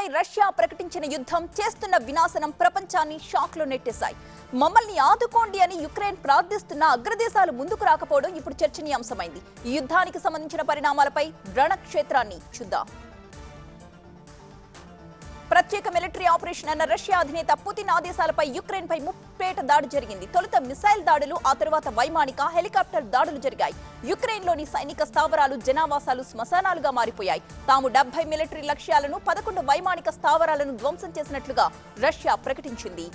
యుక్రెయిన్పై Russia ప్రకటించిన యుద్ధం చేస్తున్న వినాశనం ప్రపంచాన్ని షాక్లో నెట్టేశాయి. మమ్మల్ని ఆదుకోండి అని యుక్రెయిన్ ప్రార్థిస్తున్న అగ్రదేశాలు ముందుకు రాకపోవడం ఇప్పుడు చర్చనీయాంశమైంది. ఈ యుద్ధానికి సంబంధించిన పరిణామాలపై రణక్షేత్రాన్ని చూద్దాం. ప్రత్యేక మిలిటరీ ఆపరేషన్ అన్న రష్యా అధినేత పుతిన్ ఆదేశాలపై యుక్రెయిన్ పై ముప్పేట దాడి జరిగింది. తొలుత మిసైల్ దాడులు, ఆ తర్వాత వైమానిక, హెలికాప్టర్ దాడులు జరిగాయి. యుక్రెయిన్ లోని సైనిక స్థావరాలు, జనావాసాలు శ్మశానాలుగా మారిపోయాయి. తాము 70 మిలిటరీ లక్ష్యాలను, 11 వైమానిక స్థావరాలను ధ్వంసం చేసినట్లుగా రష్యా ప్రకటించింది.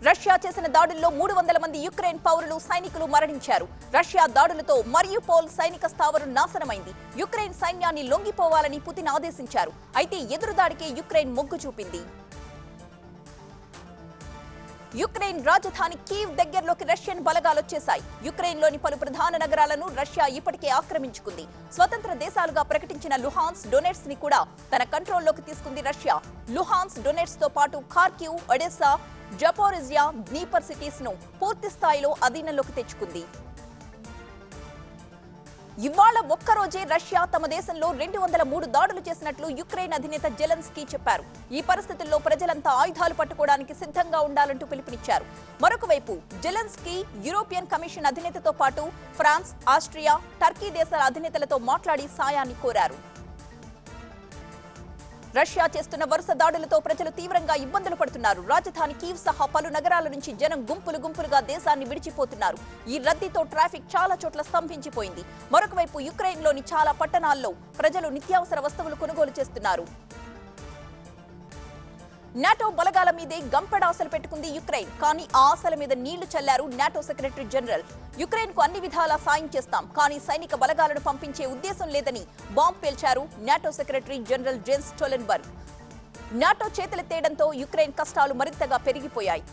రష్యా చేసిన దాడుల్లో 300 మంది యుక్రెయిన్ పౌరులు, సైనికులు మరణించారు. రష్యా దాడులతో మరియుపోల్ సైనిక స్థావరం నాశనమైంది. యుక్రెయిన్ సైన్యాన్ని లొంగిపోవాలని పుతిన్ ఆదేశించారు. అయితే ఎదురుదాడికే యుక్రెయిన్ మొగ్గు చూపింది. యుక్రెయిన్ రాజధాని కీవ్ దగ్గరలోకి రష్యన్ బలగాలొచ్చేశాయి. యుక్రెయిన్లోని పలు ప్రధాన నగరాలను రష్యా ఇప్పటికే ఆక్రమించుకుంది. స్వతంత్ర దేశాలుగా ప్రకటించిన లుహాన్స్, డొనెట్స్ ని కూడా తన కంట్రోల్లోకి తీసుకుంది రష్యా. లుహాన్స్, డొనెట్స్ తో పాటు ఖార్కివ్, ఒడెసా, జపోరిజియా, డ్నీపర్ సిటీస్ ను పూర్తి స్థాయిలో అధీనంలోకి తెచ్చుకుంది. ఇవాళ ఒక్కరోజే రష్యా తమ దేశంలో 203 దాడులు చేసినట్లు యుక్రెయిన్ అధినేత జెలెన్స్కీ చెప్పారు. ఈ పరిస్థితుల్లో ప్రజలంతా ఆయుధాలు పట్టుకోవడానికి సిద్ధంగా ఉండాలంటూ పిలుపునిచ్చారు. మరొక వైపు జెలెన్స్కీ యూరోపియన్ కమిషన్ అధినేతతో పాటు ఫ్రాన్స్, ఆస్ట్రియా, టర్కీ దేశాల అధినేతలతో మాట్లాడి సాయాన్ని కోరారు. రష్యా చేస్తున్న వరుస దాడులతో ప్రజలు తీవ్రంగా ఇబ్బందులు పడుతున్నారు. రాజధాని కీవ్ సహా పలు నగరాల నుంచి జనం గుంపులుగా దేశాన్ని విడిచిపోతున్నారు. ఈ రద్దీతో ట్రాఫిక్ చాలా చోట్ల స్తంభించిపోయింది. మరొక వైపు యుక్రెయిన్లోని చాలా పట్టణాల్లో ప్రజలు నిత్యావసర వస్తువులు కొనుగోలు చేస్తున్నారు. నాటో బలగాల మీదే గంపెడాసలు పెట్టుకుంది యుక్రెయిన్. కానీ ఆ ఆశల మీద నీళ్లు చల్లారు నాటో సెక్రటరీ జనరల్. యుక్రెయిన్ కు అన్ని విధాలా సాయం చేస్తాం, కానీ సైనిక బలగాలను పంపించే ఉద్దేశం లేదని బాంబ్ పేల్చారు NATO secretary general Jens Stoltenberg. NATO చేతులెత్తేయడంతో యుక్రెయిన్ కష్టాలు మరింతగా పెరిగిపోయాయి.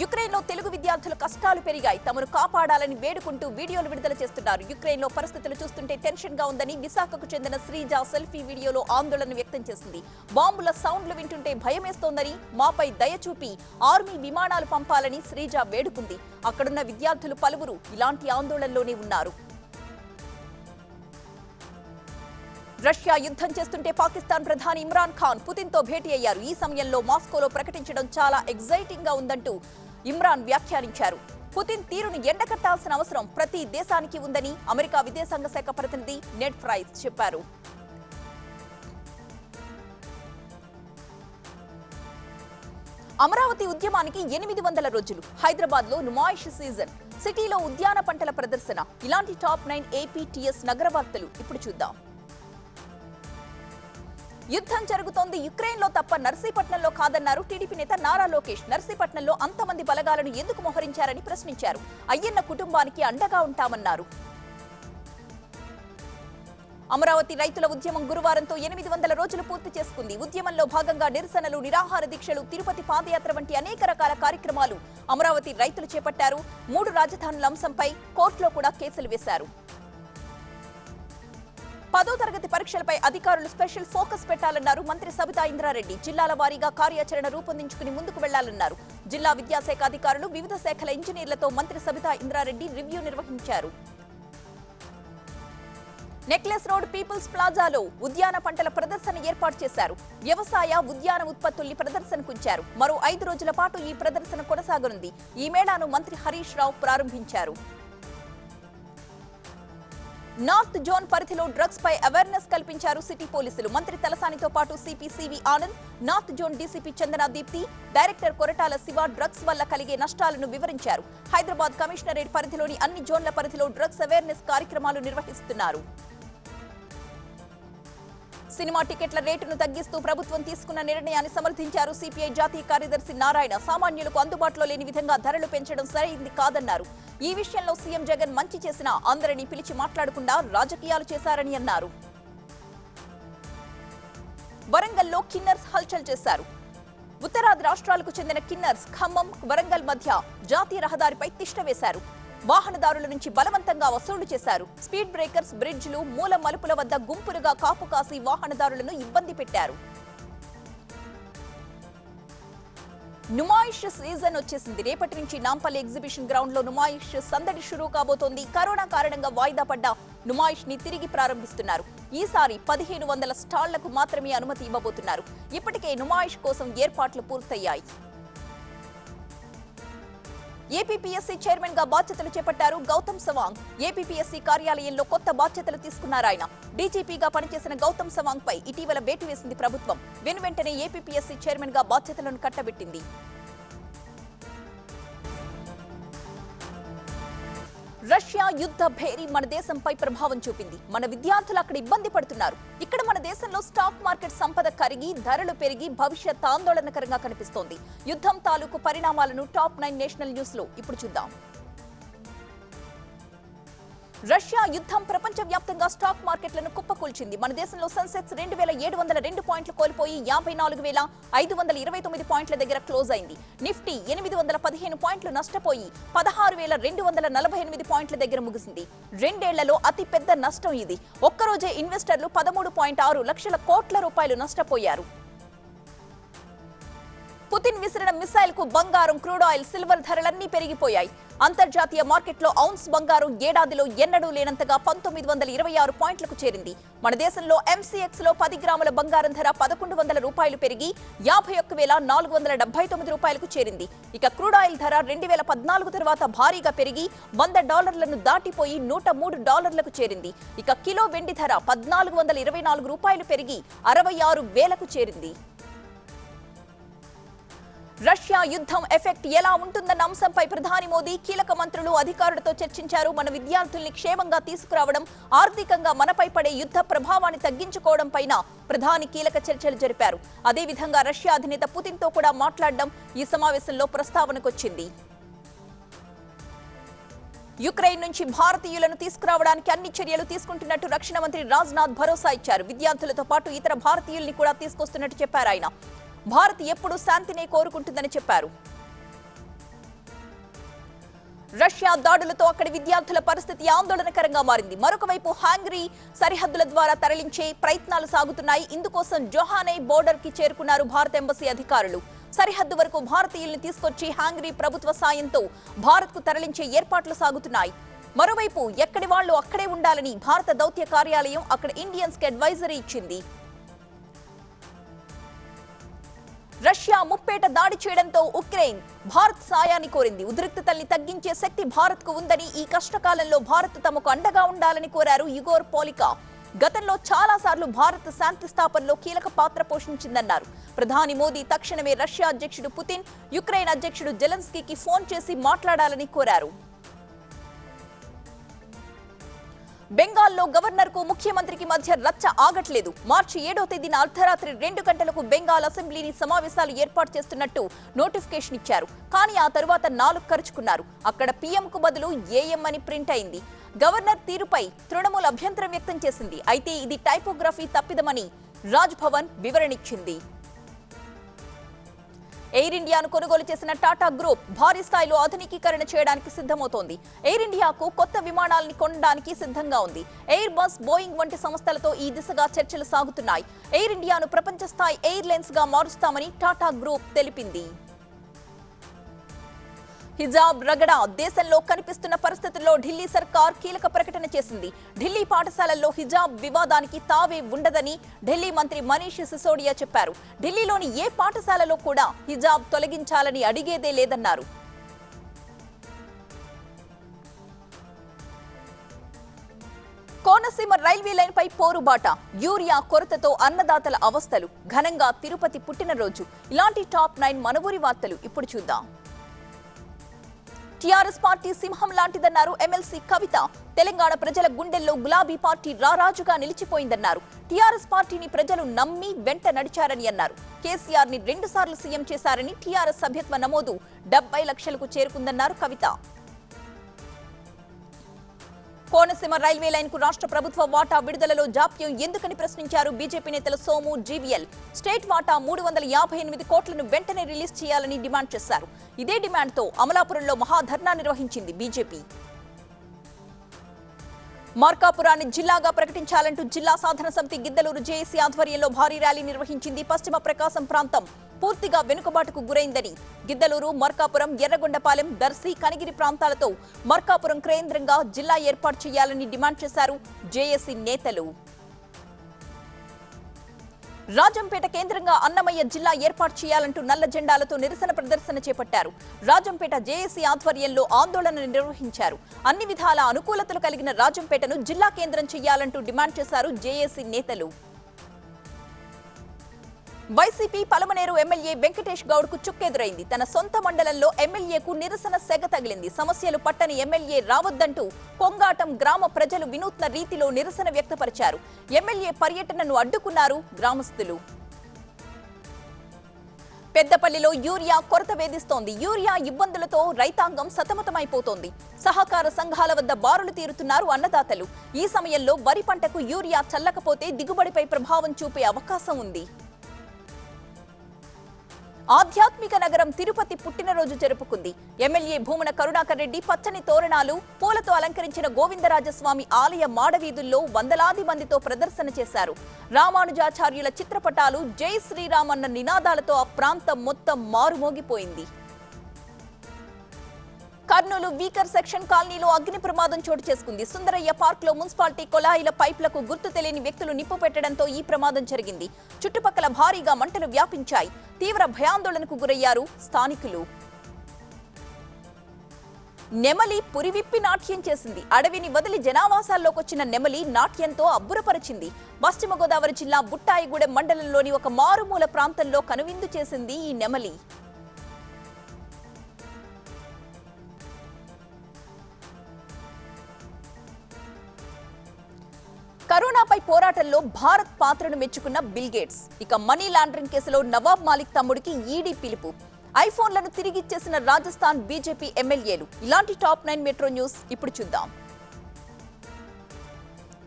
యుక్రెయిన్ లో తెలుగు విద్యార్థుల కష్టాలు పెరిగాయి. తమను కాపాడాలని వేడుకుంటూ వీడియోలు విడుదల చేస్తున్నారు. యుక్రెయిన్ లో పరిస్థితులు చూస్తుంటే టెన్షన్ గా ఉందని విశాఖకు చెందిన శ్రీజ సెల్ఫీ వీడియోలో ఆందోళన వ్యక్తం చేసింది. బాంబుల సౌండ్లు వింటుంటే భయమేస్తోందని, మాపై దయ చూపి ఆర్మీ విమానాలు పంపాలని శ్రీజ వేడుకుంది. అక్కడున్న విద్యార్థులు పలువురు ఇలాంటి ఆందోళనలోనే ఉన్నారు. రష్యా యుద్ధం చేస్తుంటే పాకిస్తాన్ ప్రధాని ఇమ్రాన్ ఖాన్ పుతిన్ తో భేటీ అయ్యారు. ఈ సమయంలో మాస్కోలో ప్రకటించడం చాలా ఎగ్జైటింగ్ గా ఉందంటూ ఇమ్రాన్ వ్యాఖ్యానించారు. పుతిన్ తీరును ఎండకట్టాల్సిన అవసరం ప్రతి దేశానికి ఉందని అమెరికా విదేశాంగ శాఖ ప్రతినిధి నెడ్ ప్రైస్ చెప్పారు. అమరావతి ఉద్యమానికి 800 రోజులు. హైదరాబాద్ లో నుమాయిష్ సీజన్, సిటీలో ఉద్యాన పంటల ప్రదర్శన, ఇలాంటి టాప్ 9 ఏపీటీఎస్ నగర వార్తలు ఇప్పుడు చూద్దాం. యుద్ధం జరుగుతోంది యుక్రెయిన్ లో తప్ప నర్సీపట్నంలో కాదన్నారు టీడీపీ నేత నారా లోకేష్. నర్సీపట్నంలో అంతమంది బలగాలను ఎందుకు మోహరించారని ప్రశ్నించారు. అయ్యన్న కుటుంబానికి అండగా ఉంటామన్నారు. అమరావతి రైతుల ఉద్యమం గురువారంతో 800 రోజులు పూర్తి చేసుకుంది. ఉద్యమంలో భాగంగా నిరసనలు, నిరాహార దీక్షలు, తిరుపతి పాదయాత్ర వంటి అనేక రకాల కార్యక్రమాలు అమరావతి రైతులు చేపట్టారు. 3 రాజధానుల అంశంపై కోర్టులో కూడా కేసులు వేశారు. 10వ తరగతి పరీక్షలపై అధికారులు స్పెషల్ ఫోకస్ పెట్టాలన్నారు మంత్రి సబితా ఇంద్రారెడ్డి. జిల్లాల వారీగా కార్యాచరణ రూపొందించుకుని ముందుకు వెళ్లాలన్నారు. జిల్లా విద్యాశాఖ అధికారులు, వివిధ శాఖల ఇంజనీర్లతో మంత్రి సబితా ఇంద్రారెడ్డి రివ్యూ నిర్వహించారు. నెక్లెస్ రోడ్ పీపుల్స్ ప్లాజాలో ఉద్యాన పంటల ప్రదర్శన ఏర్పాటు చేశారు. వ్యవసాయ, ఉద్యాన ఉత్పత్తుల్ని ప్రదర్శనకుంచారు. మరో 5 రోజుల పాటు ఈ ప్రదర్శన కొనసాగనుంది. ఈ మేళాను మంత్రి హరీష్ రావు ప్రారంభించారు. నార్త్ జోన్ పరిధిలో డ్రగ్స్ పై అవేర్నెస్ కల్పించారు సిటీ పోలీసులు. మంత్రి తలసానితో పాటు CP CV Anand, north zone DCP Chandana Deepti, director Koratala Siva drugs వల్ల కలిగే నష్టాలను వివరించారు. హైదరాబాద్ కమిషనరేట్ పరిధిలోని అన్ని జోన్ల పరిధిలో డ్రగ్స్ అవేర్నెస్ కార్యక్రమాలు నిర్వహిస్తున్నారు. సినిమా టికెట్ల రేటును తగ్గిస్తూ ప్రభుత్వం తీసుకున్న నిర్ణయాన్ని సమర్థించారు సిపిఐ జాతీయ కార్యదర్శి నారాయణ. సామాన్యులకు అందుబాటులో లేని విధంగా ధరలు పెంచడం సరైంది కాదన్నారు. ఈ విషయంలో సీఎం జగన్ మంచి చేసినా అందరినీ పిలిచి మాట్లాడకుండా రాజకీయాలు చేశారని అన్నారు. వరంగల్లో కిన్నర్స్ హల్చల్ చేశారు. ఉత్తరాది రాష్ట్రాలకు చెందిన కిన్నర్స్ ఖమ్మం, వరంగల్ మధ్య జాతీయ రహదారిపై తిష్ట వేశారు. వాహనదారుల నుంచి బలవంతంగా వసూలు చేశారు. స్పీడ్ బ్రేకర్స్, బ్రిడ్జ్లు, మూల మలుపుల వద్ద గుంపులుగా కాపు కాసి వాహనదారులను ఇబ్బంది పెట్టారు. నుమాయిష్ సీజన్ వచ్చేసింది. రేపటి నుంచి నాంపల్లి ఎగ్జిబిషన్ గ్రౌండ్ లో నుమాయిష్ సందడి షురూ కాబోతోంది. కరోనా కారణంగా వాయిదా పడ్డ నుమాయిష్ ని తిరిగి ప్రారంభిస్తున్నారు. ఈసారి 1500 స్టాళ్లకు మాత్రమే అనుమతి ఇవ్వబోతున్నారు. ఇప్పటికే నుమాయిష్ కోసం ఏర్పాట్లు పూర్తయ్యాయి. ఏపీపీఎస్సీ చైర్మన్ గా బాధ్యతలు చేపట్టారు గౌతమ్ సవాంగ్. ఏపీపీఎస్సీ కార్యాలయంలో కొత్త బాధ్యతలు తీసుకున్నారాయన. డీజీపీగా పనిచేసిన గౌతమ్ సవాంగ్ పై ఇటీవల వేటు వేసింది ప్రభుత్వం. వెనువెంటనే ఏపీపీఎస్సీ చైర్మన్ గా బాధ్యతలను కట్టబెట్టింది. రష్యా యుద్ధ భేరీ మన దేశంపై ప్రభావం చూపింది. మన విద్యార్థులు అక్కడ ఇబ్బంది పడుతున్నారు. ఇక్కడ మన దేశంలో స్టాక్ మార్కెట్ సంపద కరిగి ధరలు పెరిగి భవిష్యత్ ఆందోళనకరంగా కనిపిస్తోంది. యుద్ధం తాలూకు పరిణామాలను టాప్ 9 నేషనల్ న్యూస్ లో ఇప్పుడు చూద్దాం. రష్యా యుద్ధం ప్రపంచవ్యాప్తంగా స్టాక్ మార్కెట్లను కుప్పకూల్చింది. మన దేశంలో సెన్సెక్స్ 2702 పాయింట్లు కోల్పోయి 54,529 పాయింట్ల దగ్గర క్లోజ్ అయింది. నిఫ్టీ 815 పాయింట్లు నష్టపోయి 16,248 పాయింట్ల దగ్గర ముగిసింది. రెండేళ్లలో అతి పెద్ద నష్టం ఇది. ఒక్కరోజే ఇన్వెస్టర్లు 13.6 లక్షల కోట్ల రూపాయలు నష్టపోయారు. పుతిన్ విసిరిన మిసైల్ కు బంగారం, క్రూడ్ ఆయిల్, సిల్వర్ ధరలన్నీ పెరిగిపోయాయి. అంతర్జాతీయ మార్కెట్లో ఔన్స్ బంగారం ఏడాదిలో ఎన్నడూ లేనంతగా 1926 పాయింట్లకు చేరింది. మన దేశంలో ఎంసీఎక్స్ లో 10 గ్రాముల బంగారం ధర 1100 రూపాయలు పెరిగి 51,479 రూపాయలకు చేరింది. ఇక క్రూడ్ ఆయిల్ ధర 2014 తర్వాత భారీగా పెరిగి $100 దాటిపోయి $103లకు చేరింది. ఇక కిలో వెండి ధర 1424 రూపాయలు పెరిగి 66,000కు చేరింది. రష్యా యుద్ధం ఎఫెక్ట్ ఎలా ఉంటుందన్న అంశంపై ప్రధాని మోదీ కీలక మంత్రులు, అధికారులతో చర్చించారు. మన విద్యార్థుల్ని క్షేమంగా తీసుకురావడం, ఆర్థికంగా మనపై పడే యుద్ధ ప్రభావాన్ని తగ్గించుకోవడం పైన ప్రధాని కీలక చర్చలు జరిపారు. అదేవిధంగా రష్యా అధినేత పుతిన్ తో కూడా మాట్లాడడం ఈ సమావేశంలో ప్రస్తావనకొచ్చింది. యుక్రెయిన్ నుంచి భారతీయులను తీసుకురావడానికి అన్ని చర్యలు తీసుకుంటున్నట్టు రక్షణ మంత్రి రాజ్నాథ్ భరోసా ఇచ్చారు. విద్యార్థులతో పాటు ఇతర భారతీయుల్ని కూడా తీసుకొస్తున్నట్టు చెప్పారు ఆయన. భారత్ ఎప్పుడూ శాంతినే కోరుకుంటుందని చెప్పారు. రష్యా దాడులతో అక్కడి విద్యార్థుల పరిస్థితి ఆందోళనకరంగా మారింది. మరొక వైపు హంగరీ సరిహద్దుల ద్వారా తరలించే ప్రయత్నాలు సాగుతున్నాయి. ఇందుకోసం జోహానే బోర్డర్ కి చేరుకున్నారు భారత ఎంబసీ అధికారులు. సరిహద్దు వరకు భారతీయుల్ని తీసుకొచ్చి హంగరీ ప్రభుత్వ సాయంతో భారత్ కు తరలించే ఏర్పాట్లు సాగుతున్నాయి. మరోవైపు ఎక్కడి వాళ్లు అక్కడే ఉండాలని భారత దౌత్య కార్యాలయం అక్కడ ఇండియన్స్ కి అడ్వైజరీ ఇచ్చింది. రష్యా ముప్పేట దాడి చేయడంతో ఉక్రెయిన్ భారత్ సాయాన్ని కోరింది. ఉద్రిక్తతల్ని తగ్గించే శక్తి భారత్ కు ఉందని, ఈ కష్టకాలంలో భారత్ తమకు అండగా ఉండాలని కోరారు ఇగోర్ పోలికా. గతంలో చాలా సార్లు భారత్ శాంతి స్థాపనలో కీలక పాత్ర పోషించిందన్నారు. ప్రధాని మోదీ తక్షణమే రష్యా అధ్యక్షుడు పుతిన్, యుక్రెయిన్ అధ్యక్షుడు జెలెన్స్కీకి ఫోన్ చేసి మాట్లాడాలని కోరారు. బెంగాల్లో గవర్నర్ కు ముఖ్యమంత్రికి మధ్య రచ్చ ఆగట్లేదు. మార్చి 7వ తేదీన అర్ధరాత్రి 2 గంటలకు బెంగాల్ అసెంబ్లీని సమావేశాలు ఏర్పాటు చేస్తున్నట్టు నోటిఫికేషన్ ఇచ్చారు. కానీ ఆ తరువాత 4 ఖర్చుకున్నారు. అక్కడ పీఎం కు బదులు ఏఎం అని ప్రింట్ అయింది. గవర్నర్ తీరుపై తృణమూల్ అభ్యంతరం వ్యక్తం చేసింది. అయితే ఇది టైపోగ్రఫీ తప్పిదమని రాజ్ భవన్ వివరణిచ్చింది. ఎయిర్ ఇండియాను కొనుగోలు చేసిన టాటా గ్రూప్ భారీ స్థాయిలో ఆధునికీకరణ చేయడానికి సిద్ధమవుతోంది. ఎయిర్ ఇండియాకు కొత్త విమానాలను కొనడానికి సిద్ధంగా ఉంది. ఎయిర్ బస్, బోయింగ్ వంటి సంస్థలతో ఈ దిశగా చర్చలు సాగుతున్నాయి. ఎయిర్ ఇండియాను ప్రపంచ స్థాయి ఎయిర్లైన్స్ గా మారుస్తామని టాటా గ్రూప్ తెలిపింది. హిజాబ్ రగడ దేశంలో కనిపిస్తున్న పరిస్థితుల్లో ఢిల్లీ సర్కార్ కీలక ప్రకటన చేసింది. ఢిల్లీ పాఠశాలల్లో హిజాబ్ వివాదానికి తావే ఉండదని ఢిల్లీ మంత్రి మనీష్ సిసోడియా చెప్పారు. ఢిల్లీలోని ఏ పాఠశాలలో కూడా హిజాబ్ తొలగించాలని అడిగేదే లేదన్నారు. కోనసీమ రైల్వే లైన్ పై పోరుబాట, యూరియా కొరతతో అన్నదాతల అవస్థలు, ఘనంగా తిరుపతి పుట్టినరోజు. ఇలాంటి టాప్ 9 మనవూరి వార్తలు ఇప్పుడు చూద్దాం. టీఆర్ఎస్ పార్టీ సింహం లాంటిదన్నారు ఎమ్మెల్సీ కవిత. తెలంగాణ ప్రజల గుండెల్లో గులాబీ పార్టీ రారాజుగా నిలిచిపోయిందన్నారు. టీఆర్ఎస్ పార్టీని ప్రజలు నమ్మి వెంట నడిచారని అన్నారు. కేసీఆర్ ని 2 సార్లు సీఎం చేశారని, టీఆర్ఎస్ సభ్యత్వ నమోదు 70 లక్షలకు చేరుకుందన్నారు కవిత. కోనసీమ రైల్వే లైన్ కు రాష్ట్ర ప్రభుత్వ వాటా విడుదలలో జాప్యం ఎందుకని ప్రశ్నించారు బీజేపీ నేతలు సోము, జీవీఎల్. స్టేట్ వాటా 358 కోట్లను వెంటనే రిలీజ్ చేయాలని డిమాండ్ చేశారు. ఇదే డిమాండ్తో అమలాపురంలో మహాధర్నా నిర్వహించింది బీజేపీ. మార్కాపురాన్ని జిల్లాగా ప్రకటించాలంటూ జిల్లా సాధన సమితి గిద్దలూరు జేఏసీ ఆధ్వర్యంలో భారీ ర్యాలీ నిర్వహించింది. పశ్చిమ ప్రకాశం ప్రాంతం పూర్తిగా వెనుకబాటుకు గురైందని గిద్దలూరు, మార్కాపురం, ఎర్రగొండపాలెం, దర్శి, కనిగిరి ప్రాంతాలతో మార్కాపురం కేంద్రంగా జిల్లా ఏర్పాటు చేయాలని డిమాండ్ చేశారు జేఏసీ నేతలు. రాజంపేట కేంద్రంగా అన్నమయ్య జిల్లా ఏర్పాటు చేయాలంటూ నల్ల జెండాలతో నిరసన ప్రదర్శన చేపట్టారు. రాజంపేట జేఏసీ ఆధ్వర్యంలో ఆందోళన నిర్వహించారు. అన్ని విధాల అనుకూలతలు కలిగిన రాజంపేటను జిల్లా కేంద్రం చేయాలంటూ డిమాండ్ చేశారు జేఏసీ నేతలు. వైసీపీ పలమనేరు ఎమ్మెల్యే వెంకటేష్ గౌడ్ కు చుక్కెదురైంది. తన సొంత మండలంలో ఎమ్మెల్యేకు నిరసన సెగ తగిలింది. సమస్యలు పట్టని ఎమ్మెల్యే రావద్దంటూ కొంగాటం గ్రామ ప్రజలు వినూత్న రీతిలో నిరసన వ్యక్తపరిచారు. ఎమ్మెల్యే పర్యటనను అడ్డుకున్నారు గ్రామస్తులు. పెద్దపల్లిలో యూరియా కొరత వేధిస్తోంది. యూరియా ఇబ్బందులతో రైతాంగం సతమతమైపోతోంది. సహకార సంఘాల వద్ద బారులు తీరుతున్నారు అన్నదాతలు. ఈ సమయంలో వరి పంటకు యూరియా చల్లకపోతే దిగుబడిపై ప్రభావం చూపే అవకాశం ఉంది. ఆధ్యాత్మిక నగరం తిరుపతి పుట్టినరోజు జరుపుకుంది. ఎమ్మెల్యే భూమన కరుణాకర్ రెడ్డి పచ్చని తోరణాలు, పూలతో అలంకరించిన గోవిందరాజస్వామి ఆలయ మాడవీధుల్లో వందలాది మందితో ప్రదర్శన చేశారు. రామానుజాచార్యుల చిత్రపటాలు, జై శ్రీరామ్ అన్న నినాదాలతో ఆ ప్రాంతం మొత్తం మారుమోగిపోయింది. కర్నూలు వీకర్ సెక్షన్ కాలనీలో అగ్ని ప్రమాదం చోటు చేసుకుంది. సుందరయ్య పార్క్ లో మున్సిపాలిటీ కొళాయిల పైపులకు గుర్తు తెలియని వ్యక్తులు నిప్పు పెట్టడంతో ఈ ప్రమాదం జరిగింది. చుట్టుపక్కల భారీగా మంటలు వ్యాపించాయి. తీవ్ర భయాందోళనకు గురయ్యారు స్థానికులు. నెమలి పురివిప్పి నాట్యం చేసింది. అడవిని వదిలి జనావాసాల్లోకొచ్చిన నెమలి నాట్యంతో అబ్బురపరిచింది. పశ్చిమ గోదావరి జిల్లా బుట్టాయిగూడెం మండలంలోని ఒక మారుమూల ప్రాంతంలో కనువిందు చేసింది ఈ నెమలి. కరోనాపై పోరాటంలో భారత్ పాత్రను మెచ్చుకున్న బిల్ గేట్స్. ఇక మనీ లాండరింగ్ కేసులో నవాబ్ మాలిక్ తమ్ముడికి ఈడీ పిలుపు. ఐఫోన్లను తిరిగిచ్చేసిన రాజస్థాన్ బీజేపీ ఎమ్మెల్యేలు. ఇలాంటి టాప్ 9 మెట్రో న్యూస్ ఇప్పుడు చూద్దాం.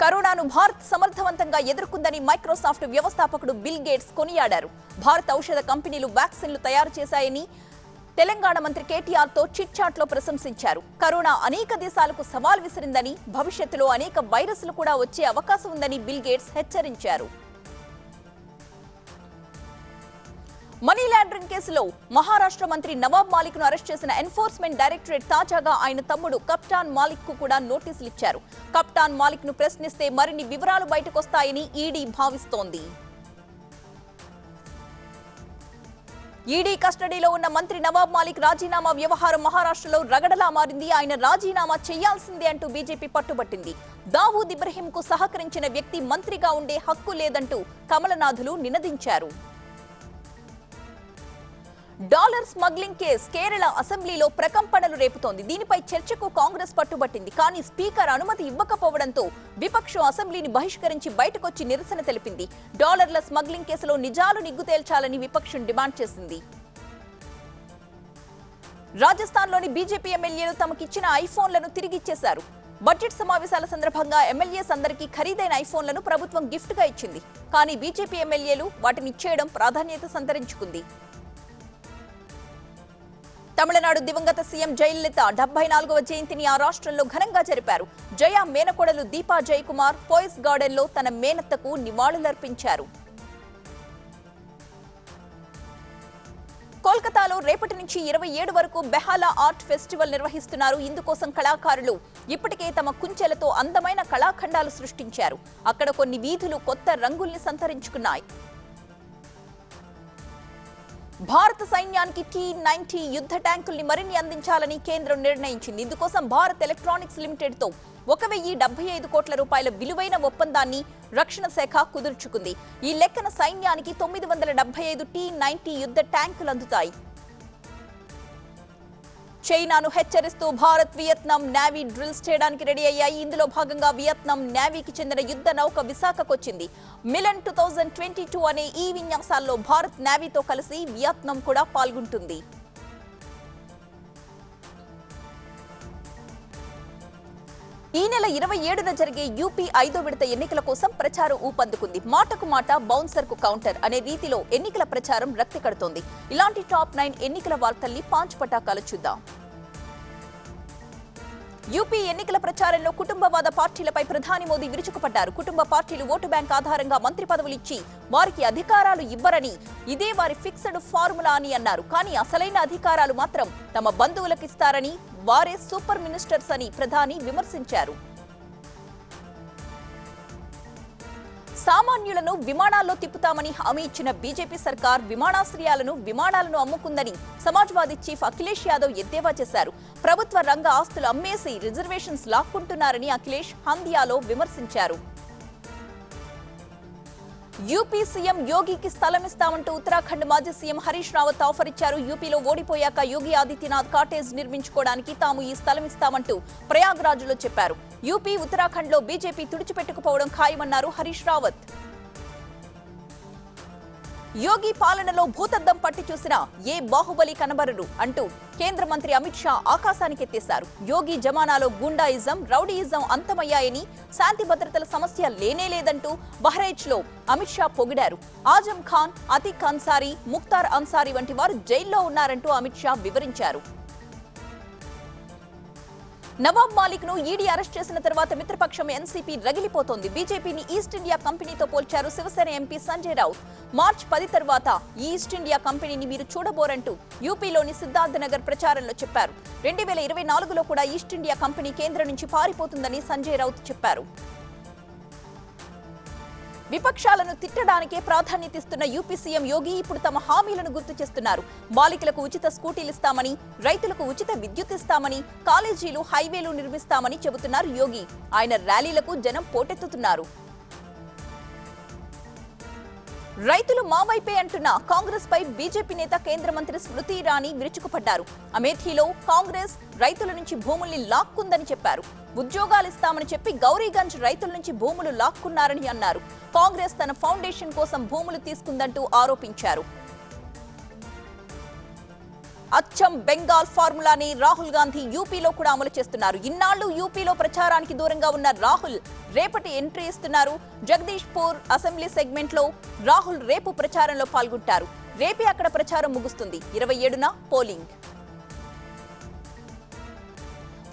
కరోనాను భారత్ సమర్థవంతంగా ఎదుర్కొందని మైక్రోసాఫ్ట్ వ్యవస్థాపకుడు బిల్ గేట్స్ కొనియాడారు. భారత ఔషధ కంపెనీలు వ్యాక్సిన్లు తయారు చేశాయని తెలంగాణ మంత్రి కేటీఆర్ తో చిట్ చాట్ లో ప్రశంసించారు. కరోనా అనేక దేశాలకు సవాల్ విసిరిందని, భవిష్యత్తులో అనేక వైరస్లు కూడా వచ్చే అవకాశం ఉందని బిల్ గేట్స్ హెచ్చరించారు. మనీ లాండరింగ్ కేసులో మహారాష్ట్ర మంత్రి నవాబ్ మాలిక్ ను అరెస్ట్ చేసిన ఎన్ఫోర్స్మెంట్ డైరెక్టరేట్ తాజాగా ఆయన తమ్ముడు కప్తాన్ మాలిక్ కు కూడా నోటీసులు ఇచ్చారు. కప్తాన్ మాలిక్ ను ప్రశ్నిస్తే మరిన్ని వివరాలు బయటకొస్తాయని ఈడీ భావిస్తోంది. ఈడీ కస్టడీలో ఉన్న మంత్రి నవాబ్ మాలిక్ రాజీనామా వ్యవహారం మహారాష్ట్రలో రగడలా మారింది. ఆయన రాజీనామా చేయాల్సిందే అంటూ బీజేపీ పట్టుబట్టింది. దావూద్ ఇబ్రహీం కు సహకరించిన వ్యక్తి మంత్రిగా ఉండే హక్కు లేదంటూ కమలనాథులు నినదించారు. డాలర్ స్మగ్లింగ్ కేసు కేరళ అసెంబ్లీలో ప్రకంపనలు రేపుతోంది. దీనిపై చర్చకు కాంగ్రెస్ పట్టుబట్టింది. కానీ స్పీకర్ అనుమతి ఇవ్వకపోవడంతో విపక్షం అసెంబ్లీని బహిష్కరించి బయటకొచ్చి నిరసన తెలిపింది. డాలర్ల స్మగ్లింగ్ కేసులో నిజాలు నిగ్గు తేల్చాలని విపక్షం డిమాండ్ చేసింది. రాజస్థాన్లోని బీజేపీ ఎమ్మెల్యేలు తమకిచ్చిన ఐఫోన్లను తిరిగిచ్చేశారు. బడ్జెట్ సమావేశాల సందర్భంగా ఎమ్మెల్యేస్ అందరికీ ఖరీదైన ఐఫోన్లను ప్రభుత్వం గిఫ్ట్ గా ఇచ్చింది. కానీ బీజేపీ ఎమ్మెల్యేలు వాటిని ఇచ్చేయడం ప్రాధాన్యత సంతరించుకుంది. తమిళనాడు దివంగత సీఎం జయలలిత 74వ జయంతిని ఆ రాష్ట్రంలో ఘనంగా జరిపారు. జయ మేనకోడలు దీపా జయకుమార్ పోయిస్ గార్డెన్ లో తన మేనత్తకు నివాళులర్పించారు. కోల్కతాలో రేపటి నుంచి 27 వరకు బెహాలా ఆర్ట్ ఫెస్టివల్ నిర్వహిస్తున్నారు. ఇందుకోసం కళాకారులు ఇప్పటికే తమ కుంచెలతో అందమైన కళాఖండాలు సృష్టించారు. అక్కడ కొన్ని వీధులు కొత్త రంగుల్ని సంతరించుకున్నాయి. భారత సైన్యానికి T-90 యుద్ధ ట్యాంకుల్ని మరిన్ని అందించాలని కేంద్రం నిర్ణయించింది. ఇందుకోసం భారత్ ఎలక్ట్రానిక్స్ లిమిటెడ్ తో 1075 కోట్ల రూపాయల విలువైన ఒప్పందాన్ని రక్షణ శాఖ కుదుర్చుకుంది. ఈ లెక్కన సైన్యానికి 975 T-90 యుద్ధ ట్యాంకులు అందుతాయి. చైనాను హెచ్చరిస్తూ భారత్, వియత్నాం నేవీ డ్రిల్స్ చేయడానికి రెడీ అయ్యాయి. ఇందులో భాగంగా వియత్నాం నేవీకి చెందిన యుద్ధ నౌక విశాఖకొచ్చింది. మిలన్ 2022 అనే ఈ విన్యాసాల్లో భారత్ నేవీతో కలిసి వియత్నాం కూడా పాల్గొంటుంది. ఈ నెల 27న జరిగే యూపీ 5వ విడత ఎన్నికల కోసం ప్రచారం ఊపందుకుంది. మాటకు మాట బౌన్సర్ కు కౌంటర్ అనే రీతిలో ఎన్నికల ప్రచారం రక్తి కడుతోంది. ఇలాంటి టాప్ 9 ఎన్నికల వార్తల్ని పాంచ్ పటాకాలు చూద్దాం. యూపీ ఎన్నికల ప్రచారంలో కుటుంబవాద పార్టీలపై ప్రధాని మోదీ విరుచుకుపడ్డారు. కుటుంబ పార్టీలు ఓటు బ్యాంక్ ఆధారంగా మంత్రి పదవులు ఇచ్చి వారికి అధికారాలు ఇవ్వరని, ఇదే వారి ఫిక్స్డ్ ఫార్ములా అని అన్నారు. కానీ అసలైన అధికారాలు మాత్రం తమ బంధువులకు ఇస్తారని, వారే సూపర్ మినిస్టర్స్ అని ప్రధాని విమర్శించారు. సామాన్యులను విమానాల్లో తిప్పుతామని హామీ ఇచ్చిన బీజేపీ సర్కార్ విమానాలను అమ్ముకుందని సమాజ్వాదీ చీఫ్ అఖిలేష్ యాదవ్ ఎద్దేవా చేశారు. ప్రభుత్వ రంగ ఆస్తులు అమ్మేసి రిజర్వేషన్స్ లాక్కుంటున్నారని అఖిలేష్ హందియాలో విమర్శించారు. యూపీ సీఎం యోగికి స్థలం ఇస్తామంటూ ఉత్తరాఖండ్ మాజీ సీఎం హరీష్ రావత్ ఆఫర్ ఇచ్చారు. యూపీలో ఓడిపోయాక యోగి ఆదిత్యనాథ్ కాటేజ్ నిర్మించుకోవడానికి తాము ఈ స్థలం ఇస్తామంటూ ప్రయాగ్రాజ్లో చెప్పారు. యూపీ ఉత్తరాఖండ్లో బీజేపీ తుడిచిపెట్టుకుపోవడం ఖాయమన్నారు హరీష్ రావత్. యోగి పాలనలో భూతద్దం పట్టి చూసినా ఏ బాహుబలి కనబరరు అంటూ కేంద్ర మంత్రి అమిత్ షా ఆకాశానికెత్తేశారు. యోగి జమానాలో గుండాయిజం, రౌడీయిజం అంతమయ్యాయని, శాంతి భద్రతల సమస్య లేనేలేదంటూ బహ్రైచ్లో అమిత్ షా పొగిడారు. ఆజం ఖాన్, అతిక్ అన్సారీ, ముఖ్తార్ అన్సారీ వంటి వారు జైల్లో ఉన్నారంటూ అమిత్ షా వివరించారు. నవాబ్ మాలిక్ ను ఈడీ అరెస్ట్ చేసిన తర్వాత మిత్రపక్షం ఎన్సీపీ రగిలిపోతోంది. బీజేపీని ఈస్ట్ ఇండియా కంపెనీతో పోల్చారు శివసేన ఎంపీ సంజయ్ రౌత్. మార్చి 10 తర్వాత ఈస్ట్ ఇండియా కంపెనీని మీరు చూడబోరంటూ యూపీలోని సిద్ధార్థ్ నగర్ ప్రచారంలో చెప్పారు. 2024లో కూడా ఈస్ట్ ఇండియా కంపెనీ కేంద్రం నుంచి పారిపోతుందని సంజయ్ రౌత్ చెప్పారు. విపక్షాలను తిట్టడానికే ప్రాధాన్యత ఇస్తున్న యూపీ సీఎం యోగి ఇప్పుడు తమ హామీలను గుర్తు చేస్తున్నారు. బాలికలకు ఉచిత స్కూటీలు ఇస్తామని, రైతులకు ఉచిత విద్యుత్ ఇస్తామని, కాలేజీలు, హైవేలు నిర్మిస్తామని చెబుతున్నారు యోగి. ఆయన ర్యాలీలకు జనం పోటెత్తుతున్నారు. రైతులు మా వైపే అంటున్న కాంగ్రెస్ పై బీజేపీ నేత కేంద్ర మంత్రి స్మృతి ఇరానీ విరుచుకుపడ్డారు. అమేథీలో కాంగ్రెస్ రైతుల నుంచి భూముల్ని లాక్కుందని చెప్పారు. ఉద్యోగాలు ఇస్తామని చెప్పి గౌరీగంజ్ రైతుల నుంచి భూములు లాక్కున్నారని అన్నారు. కాంగ్రెస్ తన ఫౌండేషన్ కోసం భూములు తీసుకుందంటూ ఆరోపించారు. అచ్చం బెంగాల్ ఫార్ములాని రాహుల్ గాంధీ యూపీలో కూడా అమలు చేస్తున్నారు. ఇన్నాళ్లు యూపీలో ప్రచారానికి దూరంగా ఉన్న రాహుల్ రేపటి ఎంట్రీ ఇస్తున్నారు. జగదీష్పూర్ అసెంబ్లీ సెగ్మెంట్ లో రాహుల్ రేపు ప్రచారంలో పాల్గొంటారు. రేపే అక్కడ ప్రచారం ముగుస్తుంది. 27న పోలింగ్.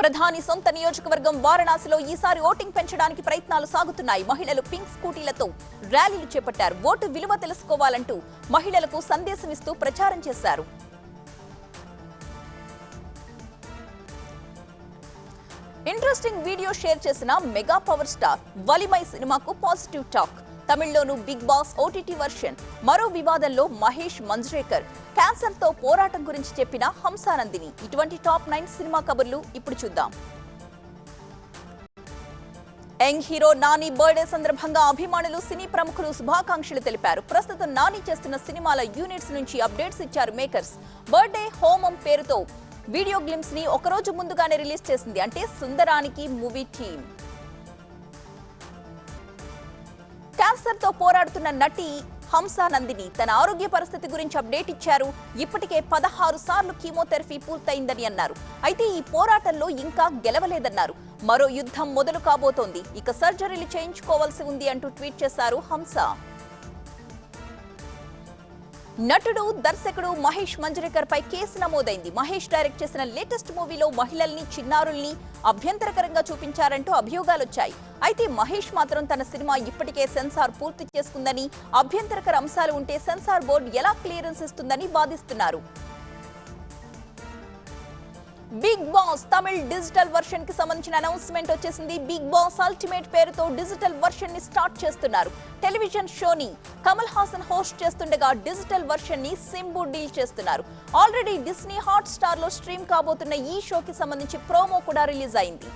ప్రధాని సొంత నియోజకవర్గం వారణాసిలో ఈసారి ఓటింగ్ పెంచడానికి ప్రయత్నాలు సాగుతున్నాయి. మహిళలు పింక్ స్కూటీలతో ర్యాలీలు చేపట్టారు. ఓటు విలువ తెలుసుకోవాలంటూ మహిళలకు సందేశం ఇస్తూ ప్రచారం చేశారు. ఇంట్రెస్టింగ్ వీడియో షేర్ చేసిన మెగా పవర్ స్టార్ వలిమై సినిమాకు పాజిటివ్ టాక్. తమిళ్లోను బిగ్ బాస్ ఓటీటీ వర్షన్. మరో వివాదంలో మహేష్ మంజ్రేకర్ క్యాన్సర్ తో పోరాటం గురించి చెప్పిన హంసానందిని. ఇటువంటి టాప్ 9 సినిమా కబుర్లు ఇప్పుడు చూద్దాం. యంగ్ హీరో నాని బర్త్డే సందర్భంగా అభిమానులు, సినీ ప్రముఖులు శుభాకాంక్షలు తెలిపారు. ప్రస్తుతం నాని చేస్తున్న సినిమాల యూనిట్స్ నుంచి అప్డేట్స్ ఇచ్చారు మేకర్స్. బర్త్డే హోమం పేరుతో వీడియో గ్లిమ్స్ ని ఒకరోజు ముందుగానే రిలీజ్ చేసింది. అంటే సుందరానికి మూవీ టీమ్. క్యాన్సర్ తో పోరాడుతున్న నటి హంసానందిని తన ఆరోగ్య పరిస్థితి గురించి అప్డేట్ ఇచ్చారు. ఇప్పటికే 16 సార్లు కీమోథెరపీ పూర్తయిందని అన్నారు. అయితే ఈ పోరాటంలో ఇంకా గెలవలేదన్నారు. మరో యుద్ధం మొదలు కాబోతోంది. ఇక సర్జరీలు చేయించుకోవాల్సి ఉంది అంటూ ట్వీట్ చేశారు హంస. నటుడు, దర్శకుడు మహేష్ మంజ్రేకర్ పై కేసు నమోదైంది. మహేష్ డైరెక్ట్ చేసిన లేటెస్ట్ మూవీలో మహిళల్ని, చిన్నారుల్ని అభ్యంతరకరంగా చూపించారంటూ అభియోగాలొచ్చాయి. అయితే మహేష్ మాత్రం తన సినిమా ఇప్పటికే సెన్సార్ పూర్తి చేసుకుందని, అభ్యంతరకర అంశాలు ఉంటే సెన్సార్ బోర్డు ఎలా క్లియరెన్స్ ఇస్తుందని వాదిస్తున్నారు. Bigg Boss Tamil digital version కి సంబంధించిన అనౌన్స్మెంట్ వచ్చేసింది. బిగ్ బాస్ అల్టిమేట్ పేరుతో డిజిటల్ వర్షన్ ని స్టార్ట్ చేస్తున్నారు. టెలివిజన్ షోని కమల్ హాసన్ హోస్ట్ చేస్తుండగా డిజిటల్ వర్షన్ ని సింబు డీల్ చేస్తున్నారు. ఆల్రెడీ డిస్నీ హాట్ స్టార్ లో స్ట్రీమ్ కాబోతున్న ఈ షోకి సంబంధించి ప్రోమో కూడా రిలీజ్ అయింది.